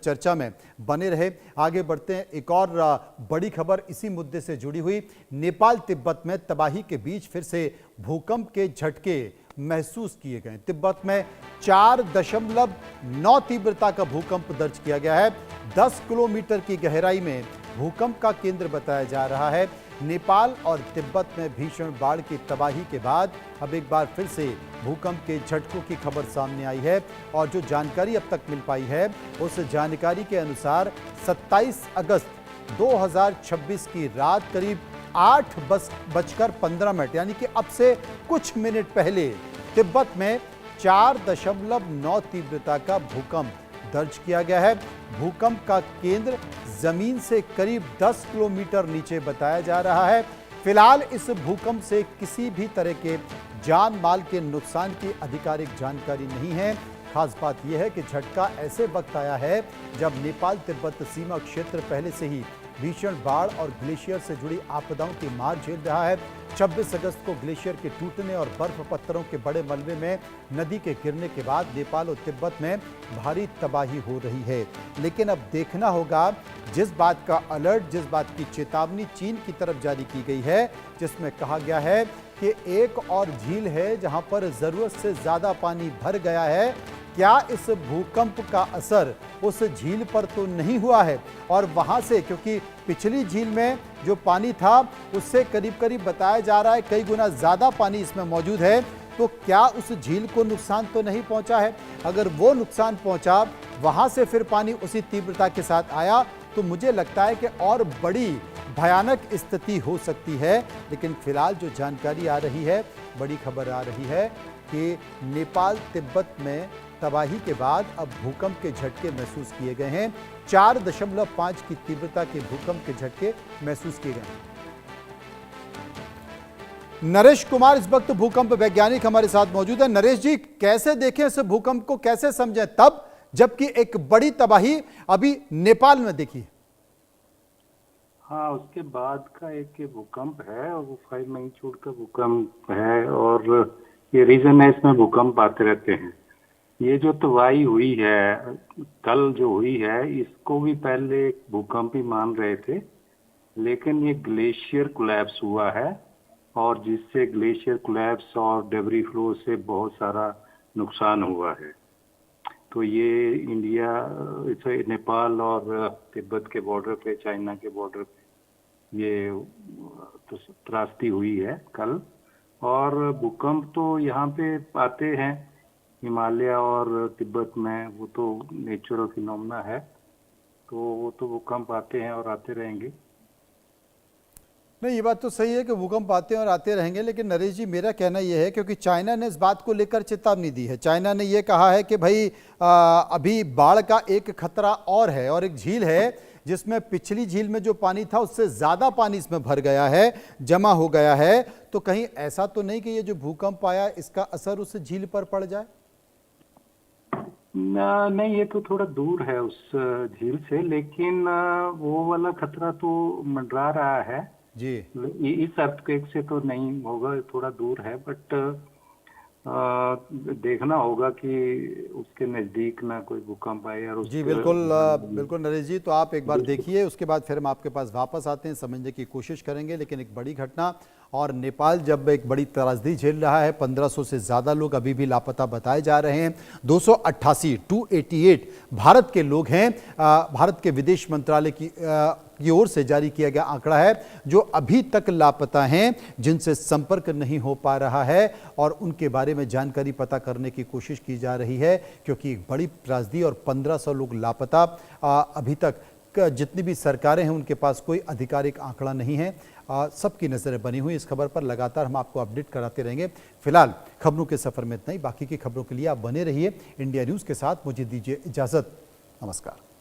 चर्चा में बने रहे। आगे बढ़ते हैं, एक और बड़ी खबर इसी मुद्दे से जुड़ी हुई। नेपाल तिब्बत में तबाही के बीच फिर से भूकंप के झटके महसूस किए गए। तिब्बत में 4.9 तीव्रता का भूकंप दर्ज किया गया है। 10 किलोमीटर की गहराई में भूकंप का केंद्र बताया जा रहा है। नेपाल और तिब्बत में भीषण बाढ़ की तबाही के बाद अब एक बार फिर से भूकंप के झटकों की खबर सामने आई है और जो जानकारी अब तक मिल पाई है उस जानकारी के अनुसार 27 अगस्त 2026 की रात करीब 8:15 यानी कि अब से कुछ मिनट पहले तिब्बत में 4.9 तीव्रता का भूकंप दर्ज किया गया है। भूकंप का केंद्र जमीन से करीब 10 किलोमीटर नीचे बताया जा रहा है। फिलहाल इस भूकंप से किसी भी तरह के जान माल के नुकसान की आधिकारिक जानकारी नहीं है। खास बात यह है कि झटका ऐसे वक्त आया है जब नेपाल तिब्बत सीमा क्षेत्र पहले से ही भीषण बाढ़ और ग्लेशियर से जुड़ी आपदाओं की मार झेल रहा है। 26 अगस्त को ग्लेशियर के टूटने और बर्फ पत्थरों के बड़े मलबे में नदी के गिरने के बाद नेपाल और तिब्बत में भारी तबाही हो रही है। लेकिन अब देखना होगा, जिस बात का अलर्ट, जिस बात की चेतावनी चीन की तरफ जारी की गई है, जिसमें कहा गया है कि एक और झील है जहां पर जरूरत से ज्यादा पानी भर गया है। क्या इस भूकंप का असर उस झील पर तो नहीं हुआ है? और वहां से, क्योंकि पिछली झील में जो पानी था उससे करीब करीब बताया जा रहा है कई गुना ज्यादा पानी इसमें मौजूद है, तो क्या उस झील को नुकसान तो नहीं पहुंचा है? अगर वो नुकसान पहुंचा, वहां से फिर पानी उसी तीव्रता के साथ आया, तो मुझे लगता है कि और बड़ी भयानक स्थिति हो सकती है। लेकिन फिलहाल जो जानकारी आ रही है, बड़ी खबर आ रही है कि नेपाल तिब्बत में तबाही के बाद अब भूकंप के झटके महसूस किए गए हैं। 4.5 की तीव्रता के भूकंप के झटके महसूस किए गए हैं। नरेश कुमार इस वक्त भूकंप वैज्ञानिक हमारे साथ मौजूद है। नरेश जी, कैसे देखें इस भूकंप को, कैसे समझें तब जबकि एक बड़ी तबाही अभी नेपाल में देखी? हाँ, उसके बाद का एक भूकंप है और वो 5 मैग्नीट्यूड का भूकंप है और ये रीजन है, इसमें भूकंप आते रहते हैं। ये जो तबाही हुई है कल जो हुई है, इसको भी पहले एक भूकंप ही मान रहे थे, लेकिन ये ग्लेशियर कोलैप्स हुआ है और जिससे ग्लेशियर कोलैप्स और डेब्री फ्लो से बहुत सारा नुकसान हुआ है। तो ये इंडिया, नेपाल और तिब्बत के बॉर्डर पे, चाइना के बॉर्डर पे ये तो त्रासदी हुई है कल। और भूकंप तो यहाँ पे आते हैं हिमालय और तिब्बत में, वो तो नेचुरल फिनोमेना है, तो वो तो भूकंप आते हैं और आते रहेंगे। नहीं, ये बात तो सही है कि भूकंप आते हैं और आते रहेंगे, लेकिन नरेश जी मेरा कहना यह है, क्योंकि चाइना ने इस बात को लेकर चेतावनी दी है। चाइना ने यह कहा है कि भाई अभी बाढ़ का एक खतरा और है, और एक झील है जिसमें पिछली झील में जो पानी था उससे ज्यादा पानी इसमें भर गया है, जमा हो गया है। तो कहीं ऐसा तो नहीं कि ये जो भूकंप आया इसका असर उस झील पर पड़ जाए? नहीं, ये तो थोड़ा दूर है उस झील से, लेकिन वो वाला खतरा तो मंडरा रहा है जी। इस अर्थक्वेक से तो नहीं होगा, थोड़ा दूर है, बट देखना होगा कि उसके नजदीक ना कोई भूकंप आए। और जी बिल्कुल बिल्कुल नरेश जी, तो आप एक बार देखिए, उसके बाद फिर हम आपके पास वापस आते हैं, समझने की कोशिश करेंगे। लेकिन एक बड़ी घटना, और नेपाल जब एक बड़ी त्रासदी झेल रहा है, 1500 से ज़्यादा लोग अभी भी लापता बताए जा रहे हैं। 288 भारत के लोग हैं। भारत के विदेश मंत्रालय की ओर से जारी किया गया आंकड़ा है, जो अभी तक लापता हैं, जिनसे संपर्क नहीं हो पा रहा है, और उनके बारे में जानकारी पता करने की कोशिश की जा रही है, क्योंकि एक बड़ी त्रासदी और 1500 लोग लापता। अभी तक जितनी भी सरकारें हैं उनके पास कोई आधिकारिक आंकड़ा नहीं है। सबकी नजरें बनी हुई इस खबर पर, लगातार हम आपको अपडेट कराते रहेंगे। फिलहाल खबरों के सफर में इतना ही, बाकी की खबरों के लिए आप बने रहिए इंडिया न्यूज के साथ। मुझे दीजिए इजाजत, नमस्कार।